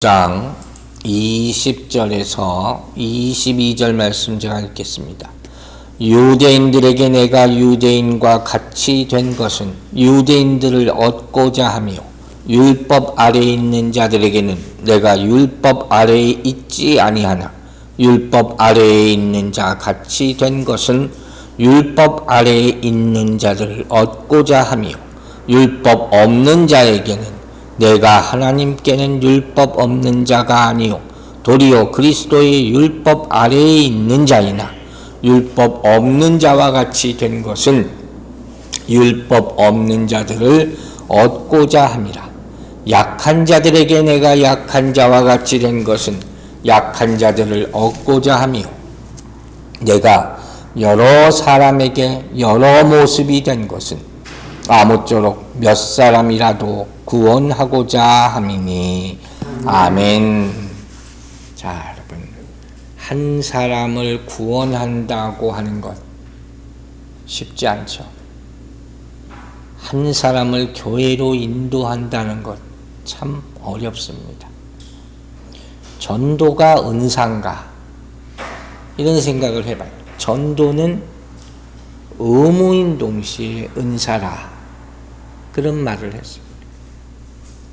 장 20절에서 22절 말씀 제가 읽겠습니다. 유대인들에게 내가 유대인과 같이 된 것은 유대인들을 얻고자 하며 율법 아래에 있는 자들에게는 내가 율법 아래에 있지 아니하나 율법 아래에 있는 자 같이 된 것은 율법 아래에 있는 자들을 얻고자 하며 율법 없는 자에게는 내가 하나님께는 율법 없는 자가 아니요 도리어 그리스도의 율법 아래에 있는 자이나 율법 없는 자와 같이 된 것은 율법 없는 자들을 얻고자 함이라. 약한 자들에게 내가 약한 자와 같이 된 것은 약한 자들을 얻고자 하며 내가 여러 사람에게 여러 모습이 된 것은 아무쪼록 몇 사람이라도 구원하고자 함이니. 아멘. 자, 여러분, 한 사람을 구원한다고 하는 것 쉽지 않죠. 한 사람을 교회로 인도한다는 것 참 어렵습니다. 전도가 은사인가? 이런 생각을 해봐요. 전도는 의무인 동시에 은사라. 그런 말을 했습니다.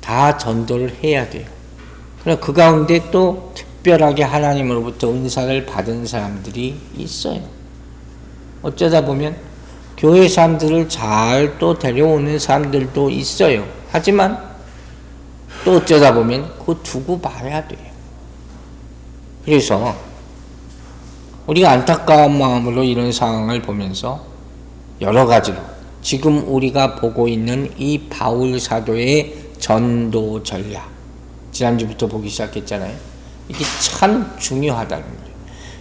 다 전도를 해야 돼요. 그러나 그 가운데 또 특별하게 하나님으로부터 은사를 받은 사람들이 있어요. 어쩌다 보면 교회 사람들을 잘 또 데려오는 사람들도 있어요. 하지만 또 어쩌다 보면 그거 두고 봐야 돼요. 그래서 우리가 안타까운 마음으로 이런 상황을 보면서 여러 가지로 지금 우리가 보고 있는 이 바울 사도의 전도 전략, 지난주부터 보기 시작했잖아요. 이게 참 중요하다는 거예요.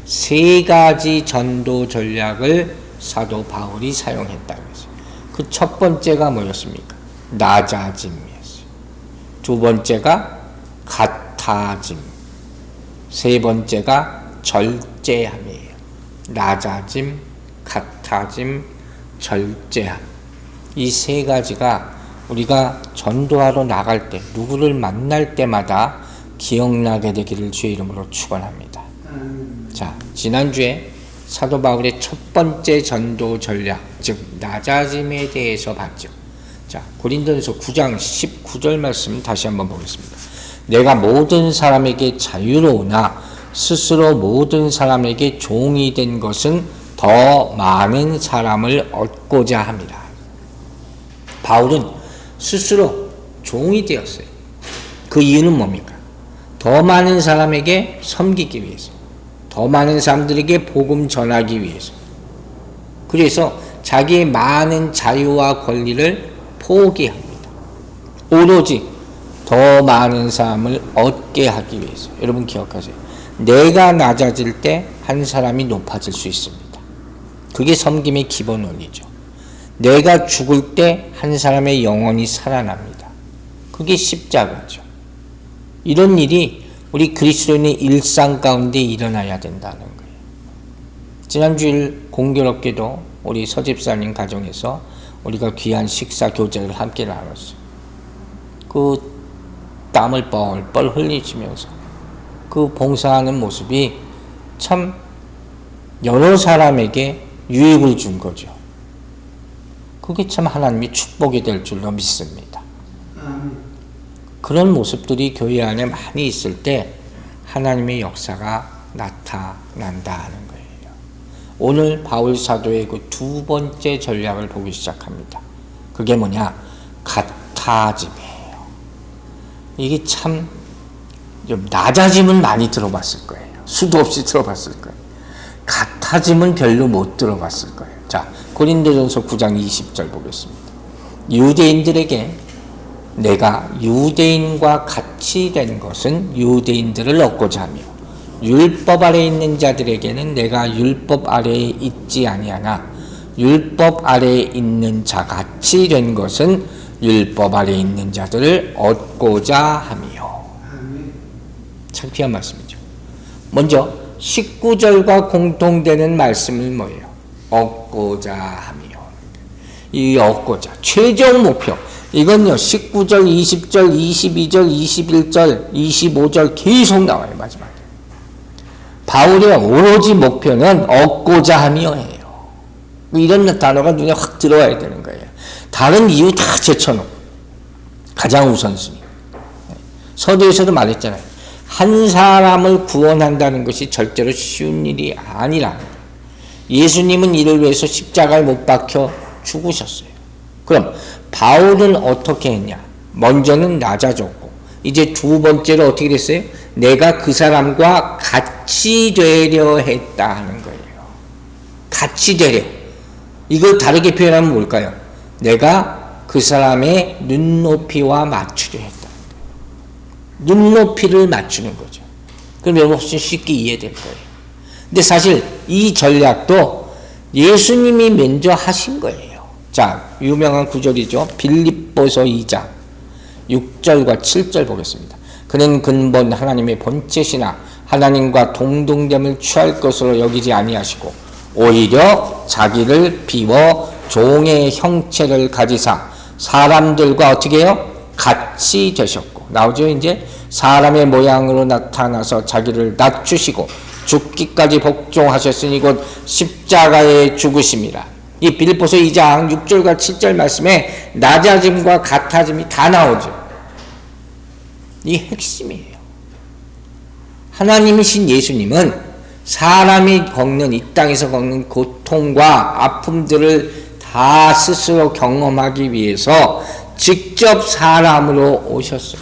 세 가지 전도 전략을 사도 바울이 사용했다고 했어요. 그 첫 번째가 뭐였습니까? 낮아짐이었어요. 두 번째가 같아짐. 세 번째가 절제함이에요. 낮아짐, 같아짐, 절제함. 이 세 가지가 우리가 전도하러 나갈 때, 누구를 만날 때마다 기억나게 되기를 주의 이름으로 축원합니다. 자, 지난주에 사도 바울의 첫 번째 전도 전략, 즉 낮아짐에 대해서 봤죠. 자, 고린도전서 9장 19절 말씀 다시 한번 보겠습니다. 내가 모든 사람에게 자유로우나 스스로 모든 사람에게 종이 된 것은 더 많은 사람을 얻고자 합니다. 바울은 스스로 종이 되었어요. 그 이유는 뭡니까? 더 많은 사람에게 섬기기 위해서, 더 많은 사람들에게 복음 전하기 위해서. 그래서 자기의 많은 자유와 권리를 포기합니다. 오로지 더 많은 사람을 얻게 하기 위해서. 여러분 기억하세요. 내가 낮아질 때 한 사람이 높아질 수 있습니다. 그게 섬김의 기본 원리죠. 내가 죽을 때 한 사람의 영혼이 살아납니다. 그게 십자가죠. 이런 일이 우리 그리스도인의 일상 가운데 일어나야 된다는 거예요. 지난주일 공교롭게도 우리 서집사님 가정에서 우리가 귀한 식사 교제를 함께 나눴어요. 그 땀을 뻘뻘 흘리시면서 그 봉사하는 모습이 참 여러 사람에게 유익을 준 거죠. 그게 참 하나님이 축복이 될 줄로 믿습니다. 그런 모습들이 교회 안에 많이 있을 때 하나님의 역사가 나타난다는 거예요. 오늘 바울 사도의 그 두 번째 전략을 보기 시작합니다. 그게 뭐냐? 같아짐이에요. 이게 참 좀 낮아짐은 많이 들어봤을 거예요. 수도 없이 들어봤을 거예요. 같아짐은 별로 못 들어봤을 거예요. 자, 고린도전서 9장 20절 보겠습니다. 유대인들에게 내가 유대인과 같이 된 것은 유대인들을 얻고자 하며 율법 아래에 있는 자들에게는 내가 율법 아래에 있지 아니하나 율법 아래에 있는 자 같이 된 것은 율법 아래에 있는 자들을 얻고자 하며. 창피한 말씀이죠. 먼저 19절과 공통되는 말씀은 뭐예요? 얻고자 하며. 이 얻고자, 최종 목표, 이건요 19절, 20절, 22절, 21절, 25절 계속 나와요. 마지막에 바울의 오로지 목표는 얻고자 함이어예요. 이런 단어가 눈에 확 들어와야 되는 거예요. 다른 이유 다 제쳐놓고 가장 우선순위. 서두에서도 말했잖아요. 한 사람을 구원한다는 것이 절대로 쉬운 일이 아니라는 거예요. 예수님은 이를 위해서 십자가에 못 박혀 죽으셨어요. 그럼 바울은 어떻게 했냐? 먼저는 낮아졌고 이제 두 번째로 어떻게 됐어요? 내가 그 사람과 같이 되려 했다 하는 거예요. 같이 되려. 이걸 다르게 표현하면 뭘까요? 내가 그 사람의 눈높이와 맞추려 했다. 눈높이를 맞추는 거죠. 그럼 여러분 훨씬 쉽게 이해될 거예요. 근데 사실 이 전략도 예수님이 먼저 하신 거예요. 자, 유명한 구절이죠. 빌립보서 2장 6절과 7절 보겠습니다. 그는 근본 하나님의 본체시나 하나님과 동등됨을 취할 것으로 여기지 아니하시고 오히려 자기를 비워 종의 형체를 가지사 사람들과 어떻게 해요? 같이 되셨고 나오죠. 이제 사람의 모양으로 나타나서 자기를 낮추시고 죽기까지 복종하셨으니 곧 십자가에 죽으심이라. 이 빌립보서 2장 6절과 7절 말씀에 낮아짐과 같아짐이 다 나오죠. 이 핵심이에요. 하나님이신 예수님은 사람이 겪는 이 땅에서 겪는 고통과 아픔들을 다 스스로 경험하기 위해서 직접 사람으로 오셨어요.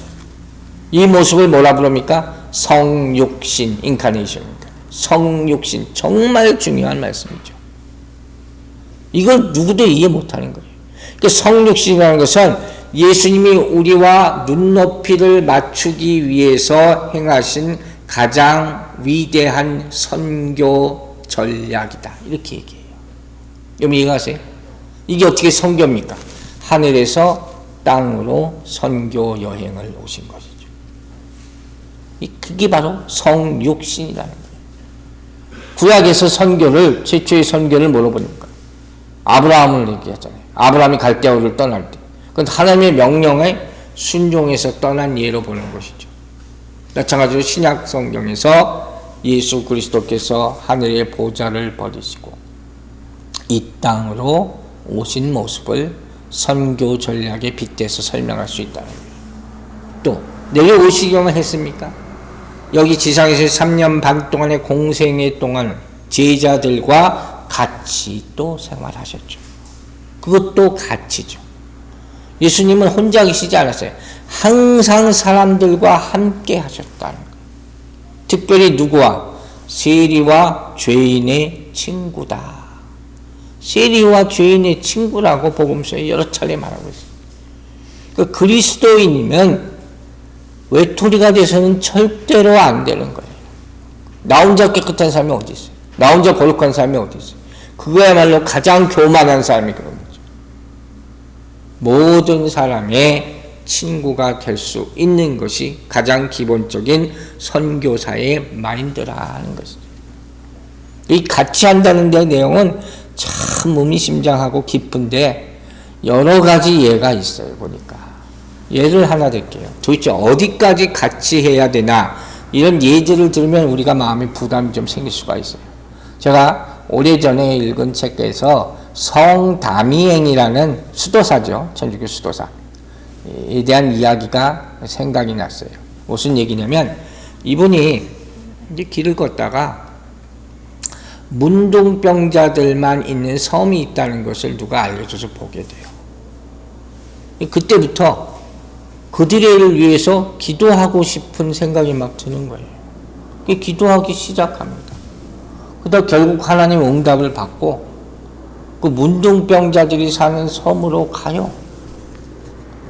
이 모습을 뭐라 부릅니까? 성육신, 인카네이션입니다. 성육신, 정말 중요한 말씀이죠. 이걸 누구도 이해 못하는 거예요. 그러니까 성육신이라는 것은 예수님이 우리와 눈높이를 맞추기 위해서 행하신 가장 위대한 선교 전략이다. 이렇게 얘기해요. 여러분 이해가세요? 이게 어떻게 선교입니까? 하늘에서 땅으로 선교 여행을 오신 것이죠. 그게 바로 성육신이라는 거예요. 구약에서 선교를, 최초의 선교를 뭐로 보니까? 아브라함을 얘기하잖아요. 아브라함이 갈대아우를 떠날 때. 그건 하나님의 명령에 순종해서 떠난 예로 보는 것이죠. 마찬가지로 신약 성경에서 예수 그리스도께서 하늘의 보좌를 버리시고 이 땅으로 오신 모습을 선교 전략에 빗대서 설명할 수 있다는 거예요. 또 내려오시기만 했습니까? 여기 지상에서 3년 반 동안의 공생애 동안 제자들과 같이 또 생활하셨죠. 그것도 같이죠. 예수님은 혼자 계시지 않았어요. 항상 사람들과 함께 하셨다는 거예요. 특별히 누구와? 세리와 죄인의 친구다. 세리와 죄인의 친구라고 복음서에 여러 차례 말하고 있어요. 그리스도인이면 외톨이가 돼서는 절대로 안 되는 거예요. 나 혼자 깨끗한 사람이 어디 있어요? 나 혼자 거룩한 사람이 어디 있어요? 그거야말로 가장 교만한 사람이 그런 거죠. 모든 사람의 친구가 될 수 있는 것이 가장 기본적인 선교사의 마인드라는 것이죠. 이 같이 한다는 데 내용은 참 의미심장하고 깊은데 여러 가지 예가 있어요. 보니까 예를 하나 들게요. 도대체 어디까지 같이 해야 되나 이런 예들을 들으면 우리가 마음에 부담이 좀 생길 수가 있어요. 제가 오래전에 읽은 책에서 성다미행이라는 수도사죠. 천주교 수도사에 대한 이야기가 생각이 났어요. 무슨 얘기냐면 이분이 이제 길을 걷다가 문둥병자들만 있는 섬이 있다는 것을 누가 알려줘서 보게 돼요. 그때부터 그들을 위해서 기도하고 싶은 생각이 막 드는 거예요. 기도하기 시작합니다. 그러다 결국 하나님 응답을 받고 그 문둥병자들이 사는 섬으로 가요.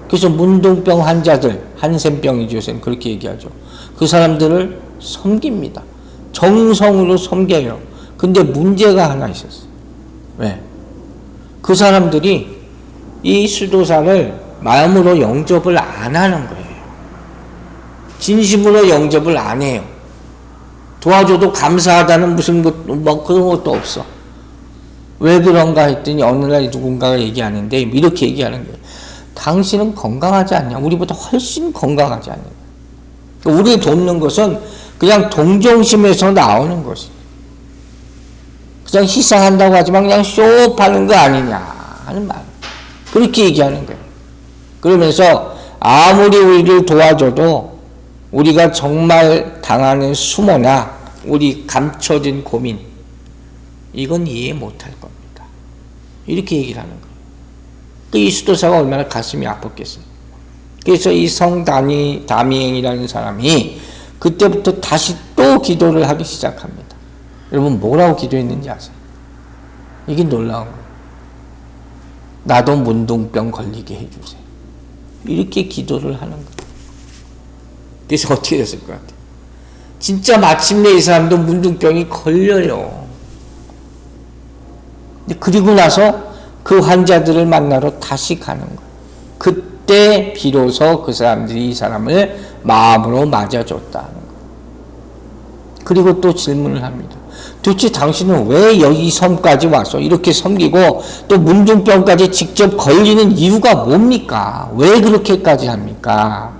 그래서 문둥병 환자들, 한센병이죠. 요새는 그렇게 얘기하죠. 그 사람들을 섬깁니다. 정성으로 섬겨요. 근데 문제가 하나 있었어요. 왜? 그 사람들이 이 수도사를 마음으로 영접을 안 하는 거예요. 진심으로 영접을 안 해요. 도와줘도 감사하다는 무슨 뭐 그런 것도 없어. 왜 그런가 했더니 어느 날 누군가가 얘기하는데 이렇게 얘기하는 거예요. 당신은 건강하지 않냐? 우리보다 훨씬 건강하지 않냐? 우리를 돕는 것은 그냥 동정심에서 나오는 것이. 그냥 희생한다고 하지만 그냥 쇼업하는 거 아니냐 하는 말. 그렇게 얘기하는 거예요. 그러면서 아무리 우리를 도와줘도 우리가 정말 당하는 수모나 우리 감춰진 고민, 이건 이해 못할 겁니다. 이렇게 얘기를 하는 거예요. 이 수도사가 얼마나 가슴이 아팠겠어요. 그래서 이 다미행이라는 사람이 그때부터 다시 또 기도를 하기 시작합니다. 여러분 뭐라고 기도했는지 아세요? 이게 놀라운 거예요. 나도 문둥병 걸리게 해주세요. 이렇게 기도를 하는 거예요. 그래서 어떻게 됐을 것 같아요? 진짜 마침내 이 사람도 문둥병이 걸려요. 그리고 나서 그 환자들을 만나러 다시 가는 거예요. 그때 비로소 그 사람들이 이 사람을 마음으로 맞아줬다는 거예요. 그리고 또 질문을 합니다. 도대체 당신은 왜 여기 섬까지 와서 이렇게 섬기고 또 문둥병까지 직접 걸리는 이유가 뭡니까? 왜 그렇게까지 합니까?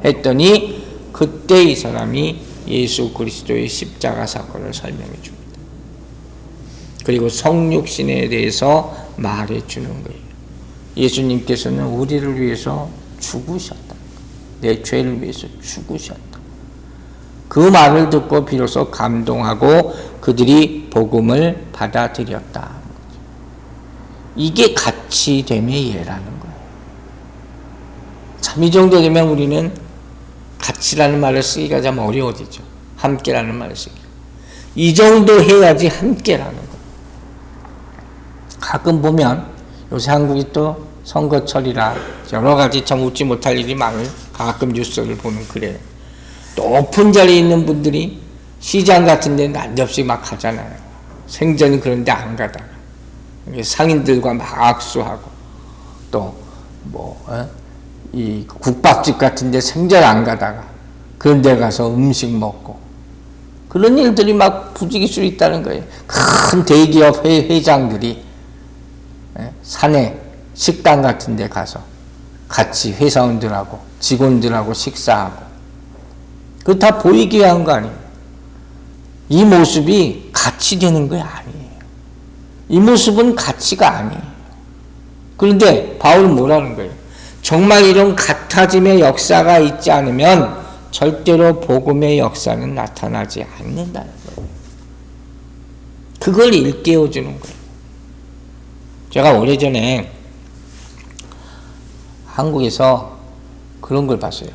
했더니 그때 이 사람이 예수 그리스도의 십자가 사건을 설명해 줍니다. 그리고 성육신에 대해서 말해 주는 거예요. 예수님께서는 우리를 위해서 죽으셨다. 내 죄를 위해서 죽으셨다. 그 말을 듣고 비로소 감동하고 그들이 복음을 받아들였다. 이게 같이됨의 예라는 거예요. 참 이 정도 되면 우리는 같이라는 말을 쓰기가 참 어려워지죠. 함께라는 말을 쓰기. 이 정도 해야지 함께라는 거예요. 가끔 보면 요새 한국이 또 선거철이라 여러 가지 참 웃지 못할 일이 많은 가끔 뉴스를 보면 그래요. 높은 자리에 있는 분들이 시장 같은 데는 난접시 막 가잖아요. 생전 그런데 안 가다가 상인들과 막 악수하고 또 이 국밥집 같은 데 생전 안 가다가 그런 데 가서 음식 먹고 그런 일들이 막 부지기 수 있다는 거예요. 큰 대기업 회장들이 산에 식당 같은 데 가서 같이 회사원들하고 직원들하고 식사하고 그거 다 보이게 위한 거 아니에요. 이 모습이 가치 되는 거 아니에요. 이 모습은 가치가 아니에요. 그런데 바울은 뭐라는 거예요? 정말 이런 같아짐의 역사가 있지 않으면 절대로 복음의 역사는 나타나지 않는다는 거예요. 그걸 일깨워주는 거예요. 제가 오래전에 한국에서 그런 걸 봤어요.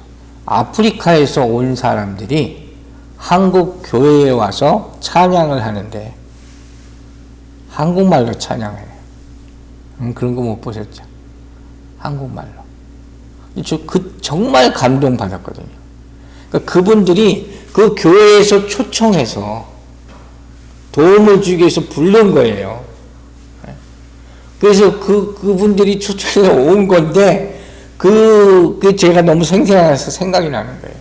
아프리카에서 온 사람들이 한국 교회에 와서 찬양을 하는데 한국말로 찬양해요. 그런 거 못 보셨죠? 한국말로. 정말 감동받았거든요. 그러니까 그분들이 그 교회에서 초청해서 도움을 주기 위해서 부른 거예요. 그래서 그분들이 초청해서 온 건데, 제가 너무 생생해서 생각이 나는 거예요.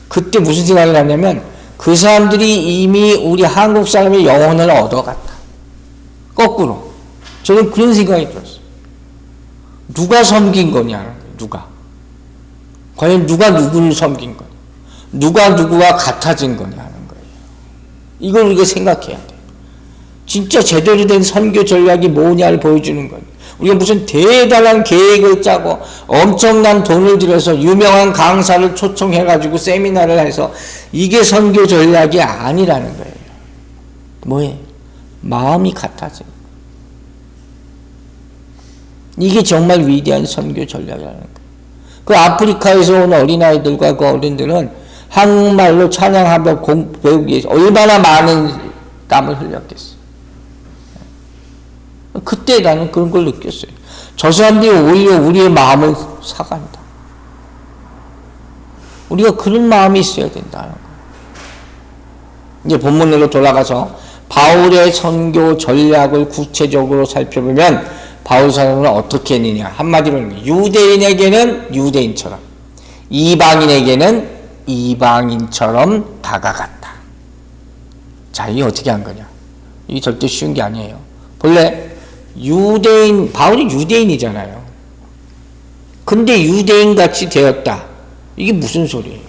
그때 무슨 생각이 났냐면, 그 사람들이 이미 우리 한국 사람의 영혼을 얻어갔다. 거꾸로. 저는 그런 생각이 들었어요. 누가 섬긴 거냐는 거예요, 누가. 과연 누가 누구를 섬긴 거냐. 누가 누구와 같아진 거냐는 거예요. 이걸 우리가 생각해야 돼요. 진짜 제대로 된 선교 전략이 뭐냐를 보여주는 거예요. 우리가 무슨 대단한 계획을 짜고 엄청난 돈을 들여서 유명한 강사를 초청해가지고 세미나를 해서 이게 선교 전략이 아니라는 거예요. 뭐예요? 마음이 같아져. 이게 정말 위대한 선교 전략이라는 거예요. 그 아프리카에서 온 어린아이들과 그 어른들은 한국말로 찬양하며 배우기 위해서 얼마나 많은 땀을 흘렸겠어요. 그때 나는 그런 걸 느꼈어요. 저 사람들이 오히려 우리의 마음을 사간다. 우리가 그런 마음이 있어야 된다는 거예요. 이제 본문으로 돌아가서 바울의 선교 전략을 구체적으로 살펴보면 바울 사람은 어떻게 했느냐. 한마디로 유대인에게는 유대인처럼, 이방인에게는 이방인처럼 다가갔다. 자, 이게 어떻게 한 거냐. 이게 절대 쉬운 게 아니에요. 본래 바울이 유대인이잖아요. 근데 유대인같이 되었다. 이게 무슨 소리예요?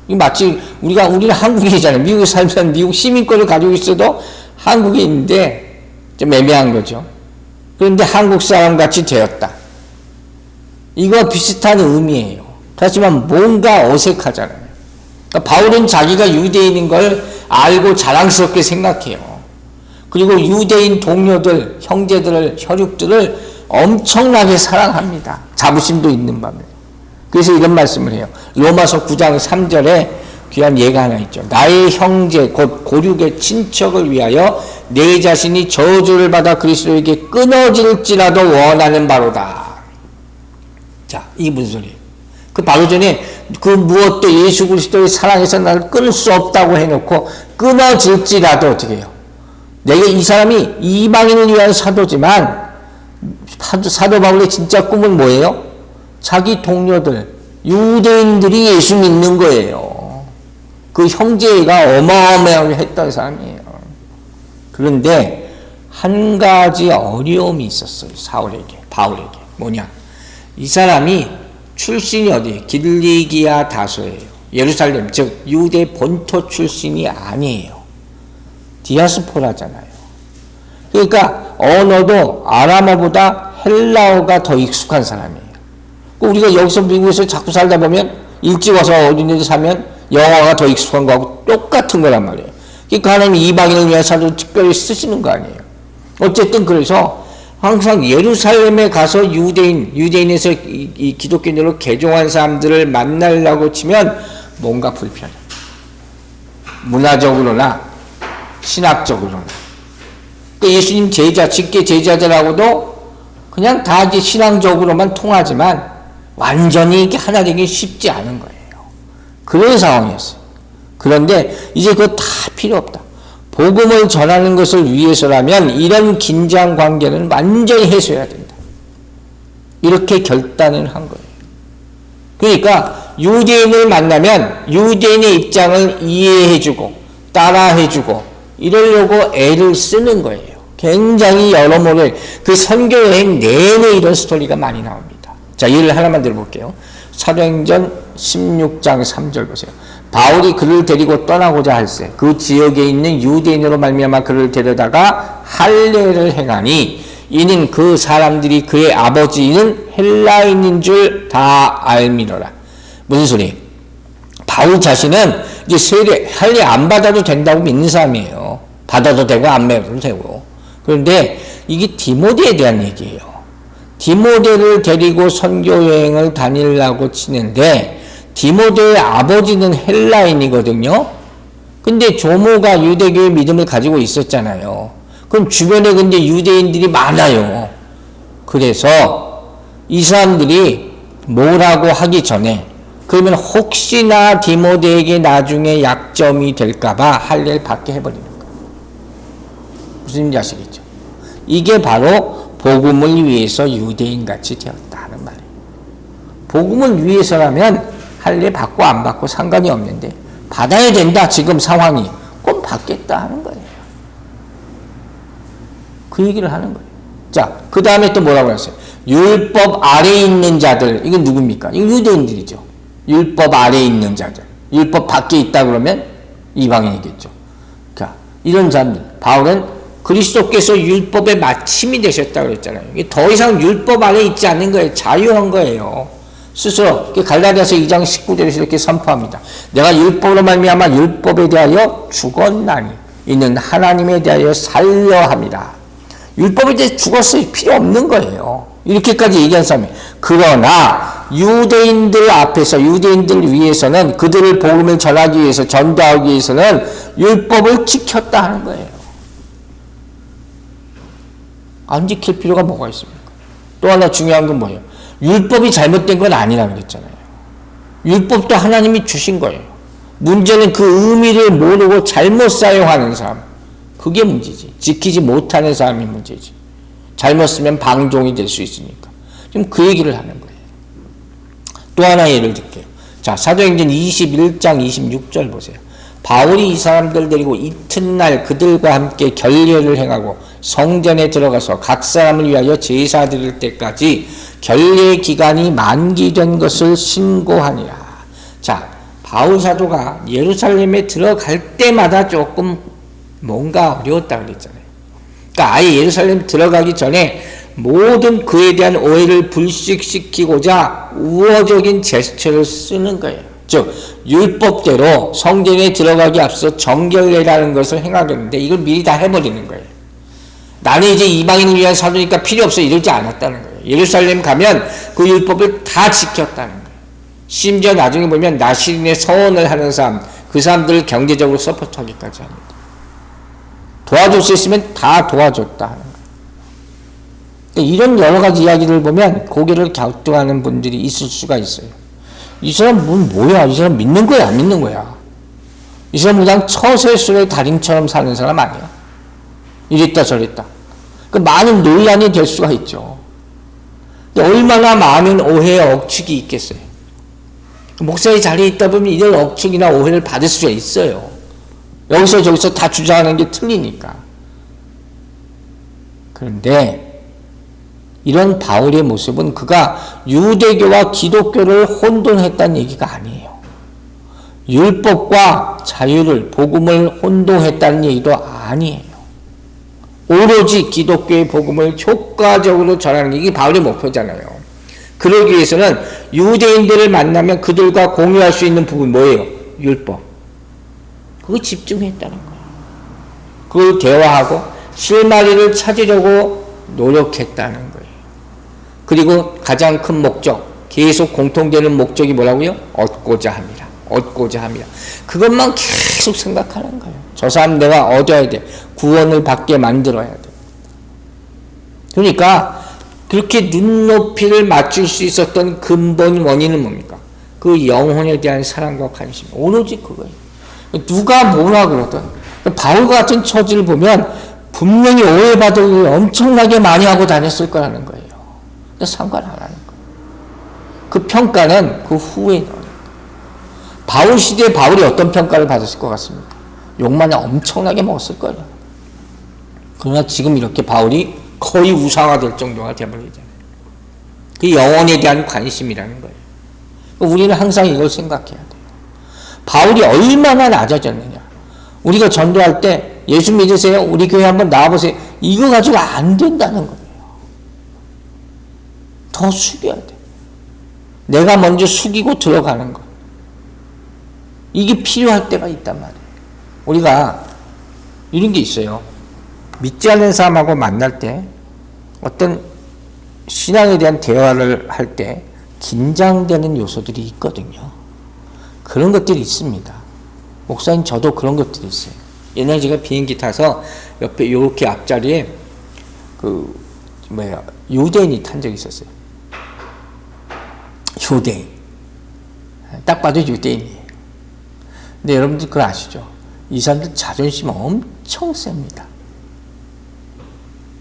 이게 마치 우리는 한국인이잖아요. 미국에 살면 미국 시민권을 가지고 있어도 한국에 있는데 좀 애매한 거죠. 그런데 한국 사람같이 되었다. 이거 비슷한 의미예요. 하지만 뭔가 어색하잖아요. 그러니까 바울은 자기가 유대인인 걸 알고 자랑스럽게 생각해요. 그리고 유대인 동료들, 형제들을, 혈육들을 엄청나게 사랑합니다. 자부심도 있는 밤에. 그래서 이런 말씀을 해요. 로마서 9장 3절에 귀한 예가 하나 있죠. 나의 형제 곧 고륙의 친척을 위하여 내 자신이 저주를 받아 그리스도에게 끊어질지라도 원하는 바로다. 자, 이게 무슨 소리예요? 그 바로 전에 그 무엇도 예수 그리스도의 사랑에서 나를 끊을 수 없다고 해놓고 끊어질지라도 어떻게 해요? 내가 이 사람이 이방인을 위한 사도지만 사도 바울의 진짜 꿈은 뭐예요? 자기 동료들, 유대인들이 예수 믿는 거예요. 그 형제가 어마어마하게 했던 사람이에요. 그런데 한 가지 어려움이 있었어요. 바울에게. 뭐냐? 이 사람이 출신이 어디예요? 길리기아 다소예요. 예루살렘, 즉 유대 본토 출신이 아니에요. 디아스포라잖아요. 그러니까 언어도 아람어보다 헬라어가 더 익숙한 사람이에요. 우리가 여기서 미국에서 자꾸 살다 보면 일찍 와서 어디 데 사면 영어가 더 익숙한 거하고 똑같은 거란 말이에요. 그러니까 하나님이 이방인을 위해서 특별히 쓰시는 거 아니에요. 어쨌든 그래서 항상 예루살렘에 가서 유대인에서 이 기독교인으로 개종한 사람들을 만나려고 치면 뭔가 불편해. 문화적으로나 신학적으로나. 그러니까 예수님 직계 제자들하고도 그냥 다 이제 신앙적으로만 통하지만 완전히 이게 하나 되기 쉽지 않은 거예요. 그런 상황이었어요. 그런데 이제 그거 다 필요 없다. 복음을 전하는 것을 위해서라면 이런 긴장 관계는 완전히 해소해야 된다. 이렇게 결단을 한 거예요. 그러니까 유대인을 만나면 유대인의 입장을 이해해주고 따라해주고 이러려고 애를 쓰는 거예요. 굉장히 여러모로 그 선교 여행 내내 이런 스토리가 많이 나옵니다. 자, 예를 하나만 들어볼게요. 사도행전 16장 3절 보세요. 바울이 그를 데리고 떠나고자 할세 그 지역에 있는 유대인으로 말미암아 그를 데려다가 할례를 행하니 이는 그 사람들이 그의 아버지는 헬라인인 줄 다 알미노라. 무슨 소리? 바울 자신은 이제 할례 안 받아도 된다고 믿는 사람이에요. 받아도 되고 안 받아도 되고. 그런데 이게 디모데에 대한 얘기예요. 디모데를 데리고 선교 여행을 다니려고 치는데 디모데의 아버지는 헬라인이거든요. 근데 조모가 유대교의 믿음을 가지고 있었잖아요. 그럼 주변에 근데 유대인들이 많아요. 그래서 이 사람들이 뭐라고 하기 전에 그러면 혹시나 디모데에게 나중에 약점이 될까봐 할례를 받게 해버리는 거예요. 무슨 말인지 아시겠죠? 이게 바로 복음을 위해서 유대인같이 되었다 하는 말이에요. 복음을 위해서라면 할례 받고 안 받고 상관이 없는데 받아야 된다 지금 상황이 그럼 받겠다 하는 거예요. 그 얘기를 하는 거예요. 자, 그 다음에 또 뭐라고 했어요? 율법 아래에 있는 자들, 이건 누굽니까? 이건 유대인들이죠. 율법 아래에 있는 자들, 율법 밖에 있다 그러면 이방인이겠죠. 자, 이런 사람들, 바울은 그리스도께서 율법의 마침이 되셨다고 그랬잖아요. 이게 더 이상 율법 아래에 있지 않는 거예요. 자유한 거예요. 스스로 갈라디아서 2장 19절에서 이렇게 선포합니다. 내가 율법으로 말미암아 율법에 대하여 죽었나니 이는 하나님에 대하여 살려 합니다. 율법에 대해 죽었어요. 필요 없는 거예요. 이렇게까지 얘기한 사람이. 그러나 유대인들 앞에서 유대인들 위해서는 그들을 복음을 전하기 위해서 전도하기 위해서는 율법을 지켰다 하는 거예요. 안 지킬 필요가 뭐가 있습니까? 또 하나 중요한 건 뭐예요? 율법이 잘못된 건 아니라고 그랬잖아요. 율법도 하나님이 주신 거예요. 문제는 그 의미를 모르고 잘못 사용하는 사람. 그게 문제지. 지키지 못하는 사람이 문제지. 잘못 쓰면 방종이 될 수 있으니까. 지금 그 얘기를 하는 거예요. 또 하나 예를 들게요. 자, 사도행전 21장 26절 보세요. 바울이 이 사람들 데리고 이튿날 그들과 함께 결례를 행하고 성전에 들어가서 각 사람을 위하여 제사 드릴 때까지 결례 기간이 만기된 것을 신고하니라. 자, 바울 사도가 예루살렘에 들어갈 때마다 조금 뭔가 어려웠다 그랬잖아요. 그러니까 아예 예루살렘 들어가기 전에 모든 그에 대한 오해를 불식시키고자 우호적인 제스처를 쓰는 거예요. 즉 율법대로 성전에 들어가기 앞서 정결례라는 것을 행하겠는데 이걸 미리 다 해버리는 거예요. 나는 이제 이방인을 위한 사도니까 필요 없어 이러지 않았다는 거예요. 예루살렘 가면 그 율법을 다 지켰다는 거예요. 심지어 나중에 보면 나시린의 서원을 하는 사람, 그 사람들을 경제적으로 서포트하기까지 합니다. 도와줄 수 있으면 다 도와줬다 하는 거예요. 그러니까 이런 여러 가지 이야기를 보면 고개를 갸우뚱하는 분들이 있을 수가 있어요. 이 사람은 뭐야? 이 사람 믿는 거야? 안 믿는 거야? 이 사람은 그냥 처세술의 달인처럼 사는 사람 아니야? 이랬다 저랬다. 그 많은 논란이 될 수가 있죠. 얼마나 많은 오해의 억측이 있겠어요. 목사의 자리에 있다 보면 이런 억측이나 오해를 받을 수가 있어요. 여기서 저기서 다 주장하는 게 틀리니까. 그런데 이런 바울의 모습은 그가 유대교와 기독교를 혼동했다는 얘기가 아니에요. 율법과 자유를, 복음을 혼동했다는 얘기도 아니에요. 오로지 기독교의 복음을 효과적으로 전하는 게 이게 바울의 목표잖아요. 그러기 위해서는 유대인들을 만나면 그들과 공유할 수 있는 부분 뭐예요? 율법. 그거 집중했다는 거예요. 그걸 대화하고 실마리를 찾으려고 노력했다는 거예요. 그리고 가장 큰 목적, 계속 공통되는 목적이 뭐라고요? 얻고자 함이라. 얻고자 함이라. 그것만 계속 생각하는 거예요. 저 사람 내가 얻어야 돼. 구원을 받게 만들어야 돼. 그러니까 그렇게 눈높이를 맞출 수 있었던 근본 원인은 뭡니까? 그 영혼에 대한 사랑과 관심. 오로지 그거예요. 누가 뭐라 그러든 바울 같은 처지를 보면 분명히 오해받을 일을 엄청나게 많이 하고 다녔을 거라는 거예요. 근데 상관 안 하는 거예요. 그 평가는 그 후에 나오는 거예요. 바울 시대에 바울이 어떤 평가를 받았을 것 같습니까? 욕만 엄청나게 먹었을 거예요. 그러나 지금 이렇게 바울이 거의 우상화될 정도가 되어버리잖아요. 그 영혼에 대한 관심이라는 거예요. 우리는 항상 이걸 생각해야 돼요. 바울이 얼마나 낮아졌느냐. 우리가 전도할 때 예수 믿으세요? 우리 교회 한번 나와보세요. 이거 가지고 안 된다는 거예요. 더 숙여야 돼. 내가 먼저 숙이고 들어가는 거. 이게 필요할 때가 있단 말이에요. 우리가 이런 게 있어요. 믿지 않는 사람하고 만날 때 어떤 신앙에 대한 대화를 할 때 긴장되는 요소들이 있거든요. 그런 것들이 있습니다. 목사님 저도 그런 것들이 있어요. 옛날에 제가 비행기 타서 옆에 이렇게 앞자리에 유대인이 탄 적이 있었어요. 유대인. 딱 봐도 유대인이에요. 근데 여러분들 그걸 아시죠? 이 사람들 자존심 엄청 셉니다.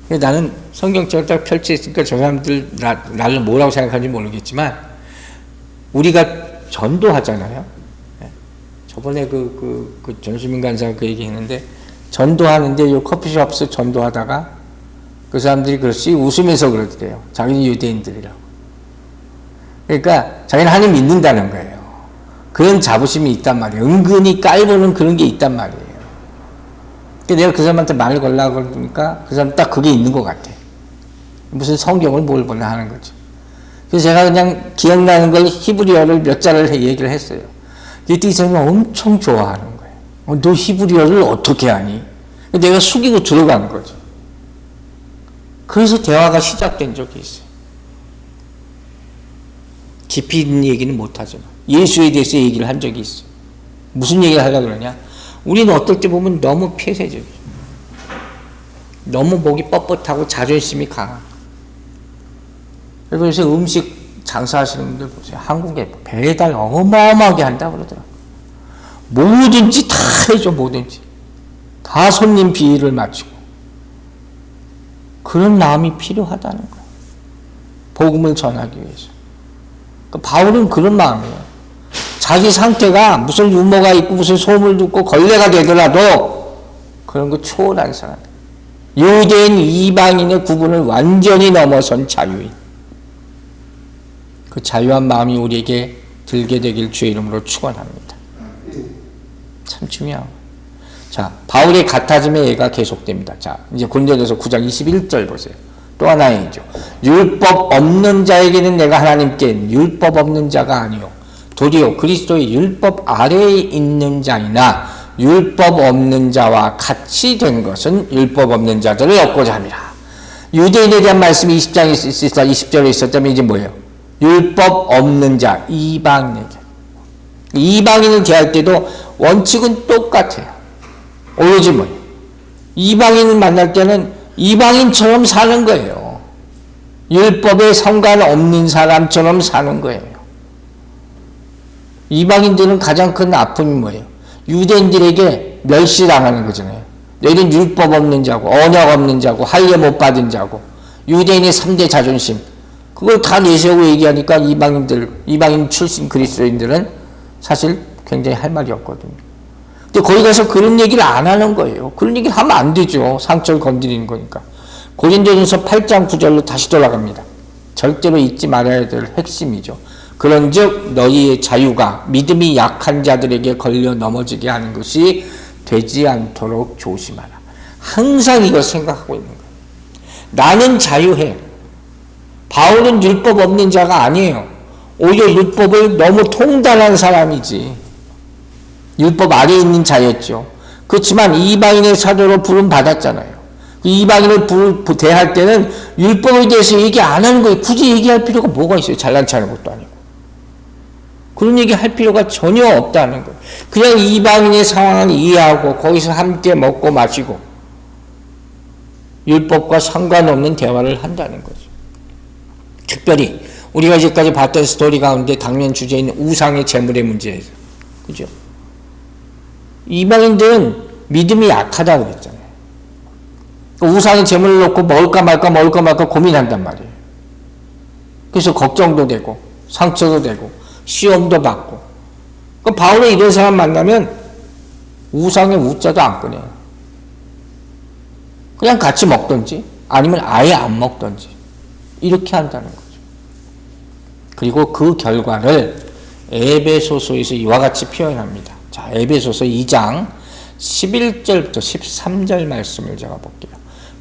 나는 성경책을 딱 펼쳐있으니까 저 사람들 나를 뭐라고 생각하는지 모르겠지만 우리가 전도하잖아요. 저번에 전수민 간사가 그 얘기 했는데 전도하는데 요 커피숍에서 전도하다가 그 사람들이 그렇지 웃으면서 그러더래요. 자기는 유대인들이라고. 그러니까 자기는 하나님 믿는다는 거예요. 그런 자부심이 있단 말이에요. 은근히 깔보는 그런 게 있단 말이에요. 내가 그 사람한테 말을 걸라고 그러니까 그 사람 딱 그게 있는 것 같아. 무슨 성경을 뭘 보나 하는 거죠. 그래서 제가 그냥 기억나는 걸 히브리어를 몇 자를 얘기를 했어요. 그때 이 사람이 엄청 좋아하는 거예요. 너 히브리어를 어떻게 하니? 내가 숙이고 들어간 거죠. 그래서 대화가 시작된 적이 있어요. 깊이 있는 얘기는 못하지만 예수에 대해서 얘기를 한 적이 있어요. 무슨 얘기를 하려고 그러냐? 우리는 어떨 때 보면 너무 폐쇄적이에요. 너무 목이 뻣뻣하고 자존심이 강한. 그래서 음식 장사하시는 분들 보세요. 한국에 배달 어마어마하게 한다고 그러더라고요. 뭐든지 다 해줘, 뭐든지. 다 손님 비위를 맞추고. 그런 마음이 필요하다는 거예요. 복음을 전하기 위해서. 그러니까 바울은 그런 마음이에요. 자기 상태가 무슨 유머가 있고 무슨 소문을 듣고 걸레가 되더라도 그런 거 초월한 사람. 유대인 이방인의 구분을 완전히 넘어선 자유인. 그 자유한 마음이 우리에게 들게 되길 주의 이름으로 축원합니다. 참 중요한 거예요. 자, 바울의 같아짐의 예가 계속됩니다. 자, 이제 고린도전서 9장 21절 보세요. 또 하나의 예죠. 율법 없는 자에게는 내가 하나님께 율법 없는 자가 아니요 도리어 그리스도의 율법 아래에 있는 자이나 율법 없는 자와 같이 된 것은 율법 없는 자들을 얻고자 함이라. 유대인에 대한 말씀이 20절에 있었다면 이제 뭐예요? 율법 없는 자, 이방인에게. 이방인을 대할 때도 원칙은 똑같아요. 오로지 뭐예요? 이방인을 만날 때는 이방인처럼 사는 거예요. 율법에 상관없는 사람처럼 사는 거예요. 이방인들은 가장 큰 아픔이 뭐예요? 유대인들에게 멸시당하는 거잖아요. 너희는 율법 없는 자고 언약 없는 자고 할례 못 받은 자고 유대인의 3대 자존심 그걸 다 내세우고 얘기하니까 이방인 출신 그리스도인들은 사실 굉장히 할 말이 없거든요. 근데 거기 가서 그런 얘기를 안 하는 거예요. 그런 얘기를 하면 안 되죠. 상처를 건드리는 거니까. 고린도전서 8장 9절로 다시 돌아갑니다. 절대로 잊지 말아야 될 핵심이죠. 그런즉 너희의 자유가 믿음이 약한 자들에게 걸려 넘어지게 하는 것이 되지 않도록 조심하라. 항상 이걸 생각하고 있는 거예요. 나는 자유해. 바울은 율법 없는 자가 아니에요. 오히려 율법을 너무 통달한 사람이지. 율법 아래에 있는 자였죠. 그렇지만 이방인의 사도로 부름 받았잖아요. 이방인을 대할 때는 율법에 대해서 얘기 안 하는 거예요. 굳이 얘기할 필요가 뭐가 있어요? 잘난 체 하는 것도 아니고. 그런 얘기 할 필요가 전혀 없다는 거예요. 그냥 이방인의 상황을 이해하고 거기서 함께 먹고 마시고 율법과 상관없는 대화를 한다는 거죠. 특별히 우리가 이제까지 봤던 스토리 가운데 당면 주제인 우상의 제물의 문제에서 그죠? 이방인들은 믿음이 약하다고 그랬잖아요. 우상의 제물을 놓고 먹을까 말까 고민한단 말이에요. 그래서 걱정도 되고 상처도 되고 시험도 받고. 바울은 이런 사람 만나면 우상의 우자도 안 꺼내요. 그냥 같이 먹든지 아니면 아예 안 먹든지 이렇게 한다는 거죠. 그리고 그 결과를 에베소서에서 이와 같이 표현합니다. 자, 에베소서 2장 11절부터 13절 말씀을 제가 볼게요.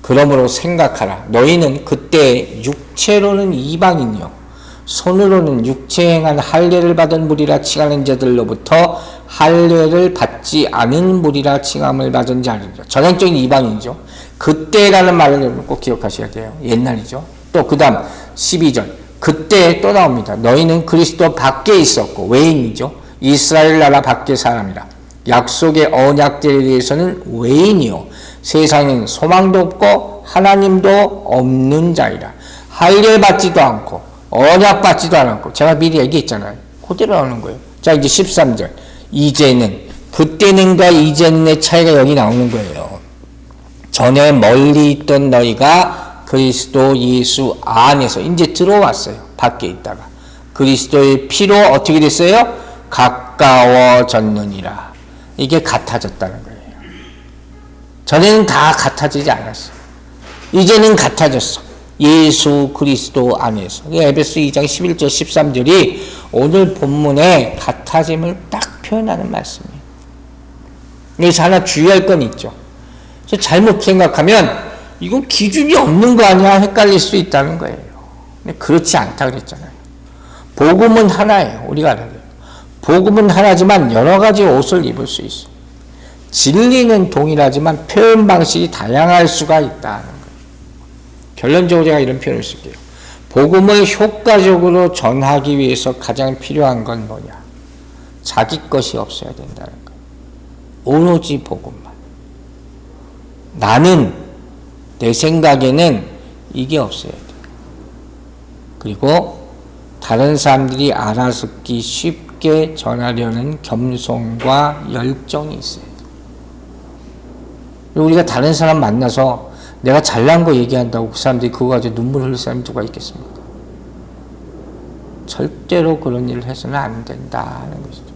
그러므로 생각하라. 너희는 그때 육체로는 이방인이요 손으로는 육체에 행한 할례를 받은 무리라 칭하는 자들로부터 할례를 받지 않은 무리라 칭함을 받은 자들이라. 전형적인 이방인이죠. 그때라는 말을 꼭 기억하셔야 돼요. 옛날이죠. 또 그 다음 12절 그때 또 나옵니다. 너희는 그리스도 밖에 있었고 외인이죠. 이스라엘 나라 밖의 사람이라. 약속의 언약들에 대해서는 외인이요 세상엔 소망도 없고 하나님도 없는 자이라. 할례 받지도 않고 언약 받지도 않았고 제가 미리 얘기했잖아요. 그대로 나오는 거예요. 자 이제 13절 이제는 그때는과 이제는의 차이가 여기 나오는 거예요. 전에 멀리 있던 너희가 그리스도 예수 안에서 이제 들어왔어요. 밖에 있다가 그리스도의 피로 어떻게 됐어요? 가까워졌느니라. 이게 같아졌다는 거예요. 전에는 다 같아지지 않았어요. 이제는 같아졌어. 예수 그리스도 안에서. 에베소 2장 11절 13절이 오늘 본문의 같아짐을 딱 표현하는 말씀이에요. 여기서 하나 주의할 건 있죠. 그래서 잘못 생각하면 이건 기준이 없는 거 아니야 헷갈릴 수 있다는 거예요. 근데 그렇지 않다 그랬잖아요. 복음은 하나예요. 우리가 알아야 돼요. 복음은 하나지만 여러 가지 옷을 입을 수 있어요. 진리는 동일하지만 표현 방식이 다양할 수가 있다는 거예요. 결론적으로 제가 이런 표현을 쓸게요. 복음을 효과적으로 전하기 위해서 가장 필요한 건 뭐냐? 자기 것이 없어야 된다는 거예요. 오로지 복음만. 나는 내 생각에는 이게 없어야 돼요. 그리고 다른 사람들이 알아듣기 쉽게 전하려는 겸손과 열정이 있어야 돼요. 우리가 다른 사람 만나서 내가 잘난 거 얘기한다고 그 사람들이 그거 가지고 눈물 흘릴 사람이 누가 있겠습니까? 절대로 그런 일을 해서는 안 된다는 것이죠.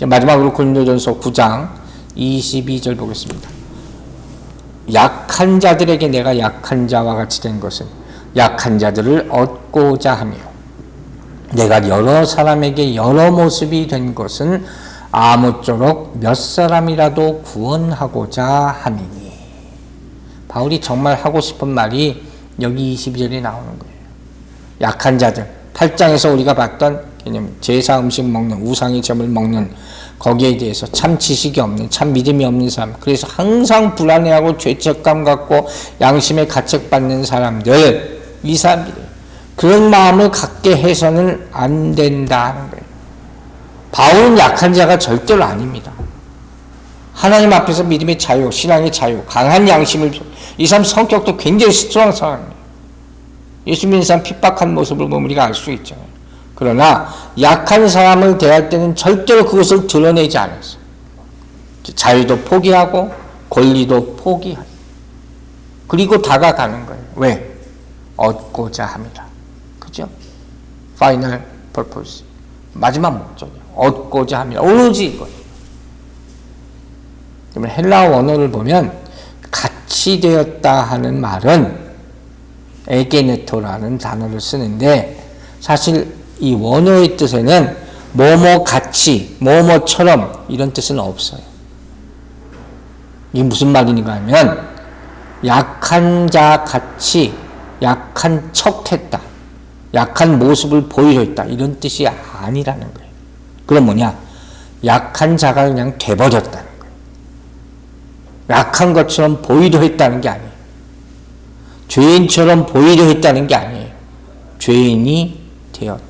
마지막으로 고린도전서 9장 22절 보겠습니다. 약한 자들에게 내가 약한 자와 같이 된 것은 약한 자들을 얻고자 하며 내가 여러 사람에게 여러 모습이 된 것은 아무쪼록 몇 사람이라도 구원하고자 함이니. 바울이 정말 하고 싶은 말이 여기 22절에 나오는 거예요. 약한 자들, 8장에서 우리가 봤던 개념, 제사 음식 먹는, 우상의 점을 먹는 거기에 대해서 참 지식이 없는, 참 믿음이 없는 사람, 그래서 항상 불안해하고 죄책감 갖고 양심에 가책받는 사람들, 이 사람들이 그런 마음을 갖게 해서는 안 된다는 거예요. 바울은 약한 자가 절대로 아닙니다. 하나님 앞에서 믿음의 자유, 신앙의 자유, 강한 양심을, 이 사람 성격도 굉장히 스트롱한 사람이에요. 예수 믿는 사람 핍박한 모습을 보면 우리가 알 수 있잖아요. 그러나 약한 사람을 대할 때는 절대로 그것을 드러내지 않았어요. 자유도 포기하고 권리도 포기하고 그리고 다가가는 거예요. 왜? 얻고자 함이라. 그죠? Final purpose. 마지막 목적이에요. 얻고자 함이라. 오로지 이거예요. 그러면 헬라어 원어를 보면 같이 되었다 하는 말은 에게네토라는 단어를 쓰는데 사실 이 원어의 뜻에는 뭐뭐 같이, 뭐뭐처럼 이런 뜻은 없어요. 이게 무슨 말인가 하면 약한 자 같이 약한 척했다. 약한 모습을 보이려 했다. 이런 뜻이 아니라는 거예요. 그럼 뭐냐? 약한 자가 그냥 돼버렸다는 거예요. 약한 것처럼 보이려 했다는 게 아니에요. 죄인처럼 보이려 했다는 게 아니에요. 죄인이 되었다.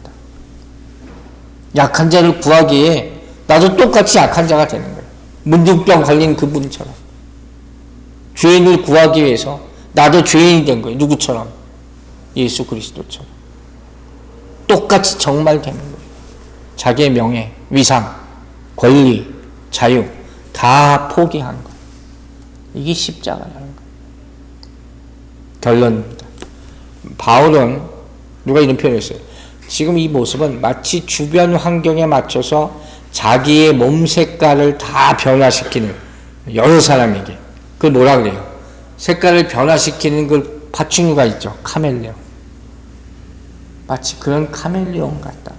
약한 자를 구하기에 나도 똑같이 약한 자가 되는 거예요. 문둥병 걸린 그분처럼. 죄인을 구하기 위해서 나도 죄인이 된 거예요. 누구처럼? 예수 그리스도처럼. 똑같이 정말 되는 거예요. 자기의 명예, 위상, 권리, 자유 다 포기한 거예요. 이게 십자가라는 거예요. 결론입니다. 바울은 누가 이런 표현을 했어요. 지금 이 모습은 마치 주변 환경에 맞춰서 자기의 몸 색깔을 다 변화시키는 여러 사람에게 그 뭐라 그래요? 색깔을 변화시키는 그 파충류가 있죠. 카멜레온. 마치 그런 카멜레온 같다.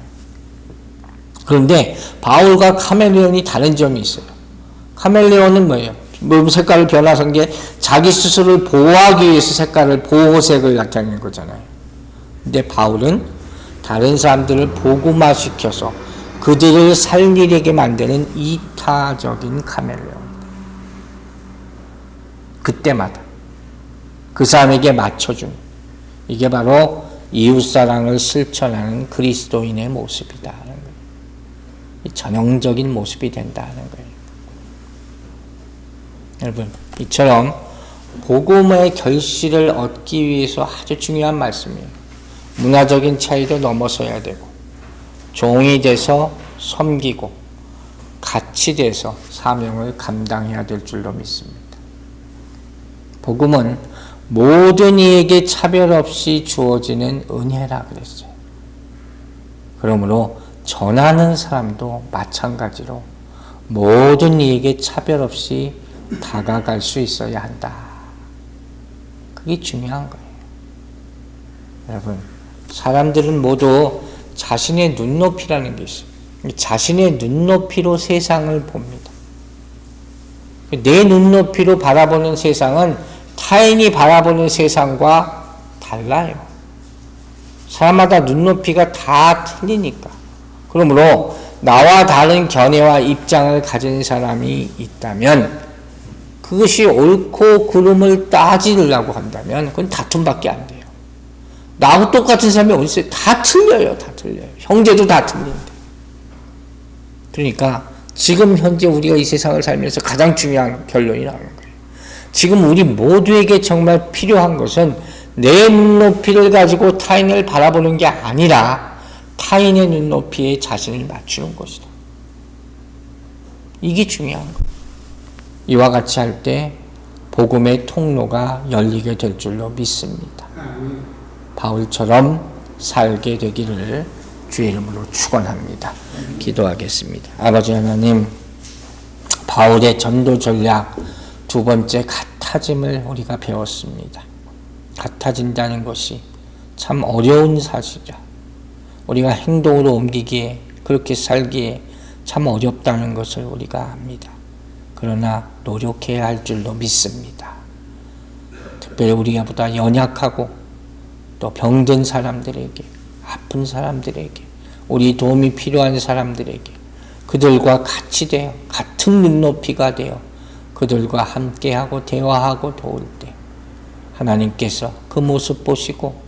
그런데 바울과 카멜레온이 다른 점이 있어요. 카멜레온은 뭐예요? 몸 색깔을 변화한 게 자기 스스로를 보호하기 위해서 색깔을 보호색을 나타내는 거잖아요. 근데 바울은 다른 사람들을 복음화시켜서 그들을 살리게 만드는 이타적인 카멜레온. 그때마다 그 사람에게 맞춰준 이게 바로 이웃사랑을 실천하는 그리스도인의 모습이다. 전형적인 모습이 된다는 거예요. 여러분, 이처럼 복음의 결실을 얻기 위해서 아주 중요한 말씀이에요. 문화적인 차이도 넘어서야 되고 종이 돼서 섬기고 같이 돼서 사명을 감당해야 될 줄로 믿습니다. 복음은 모든 이에게 차별 없이 주어지는 은혜라 그랬어요. 그러므로 전하는 사람도 마찬가지로 모든 이에게 차별 없이 다가갈 수 있어야 한다. 그게 중요한 거예요. 여러분, 사람들은 모두 자신의 눈높이라는 게 있어요. 자신의 눈높이로 세상을 봅니다. 내 눈높이로 바라보는 세상은 타인이 바라보는 세상과 달라요. 사람마다 눈높이가 다 틀리니까. 그러므로 나와 다른 견해와 입장을 가진 사람이 있다면 그것이 옳고 그름을 따지려고 한다면 그건 다툼밖에 안 돼요. 나하고 똑같은 사람이 어디 있어요? 다 틀려요. 다 틀려요. 형제도 다 틀린데. 그러니까 지금 현재 우리가 이 세상을 살면서 가장 중요한 결론이 나오는 거예요. 지금 우리 모두에게 정말 필요한 것은 내 눈높이를 가지고 타인을 바라보는 게 아니라 타인의 눈높이에 자신을 맞추는 것이다. 이게 중요한 거예요. 이와 같이 할 때 복음의 통로가 열리게 될 줄로 믿습니다. 바울처럼 살게 되기를 주의 이름으로 축원합니다. 기도하겠습니다. 아버지 하나님, 바울의 전도 전략 두 번째 같아짐을 우리가 배웠습니다. 같아진다는 것이 참 어려운 사실이야. 우리가 행동으로 옮기기에, 그렇게 살기에 참 어렵다는 것을 우리가 압니다. 그러나 노력해야 할 줄로 믿습니다. 특별히 우리보다 연약하고 또 병든 사람들에게, 아픈 사람들에게, 우리 도움이 필요한 사람들에게 그들과 같이 되어, 같은 눈높이가 되어 그들과 함께하고 대화하고 도울 때 하나님께서 그 모습 보시고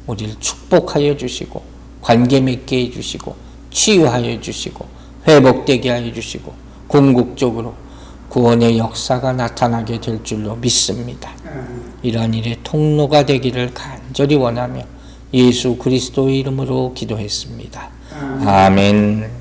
우리를 축복하여 주시고 관계 맺게 해주시고 치유하여 주시고 회복되게 하여 주시고 궁극적으로 구원의 역사가 나타나게 될 줄로 믿습니다. 이러한 일의 통로가 되기를 간절히 원하며 예수 그리스도의 이름으로 기도했습니다. 아멘.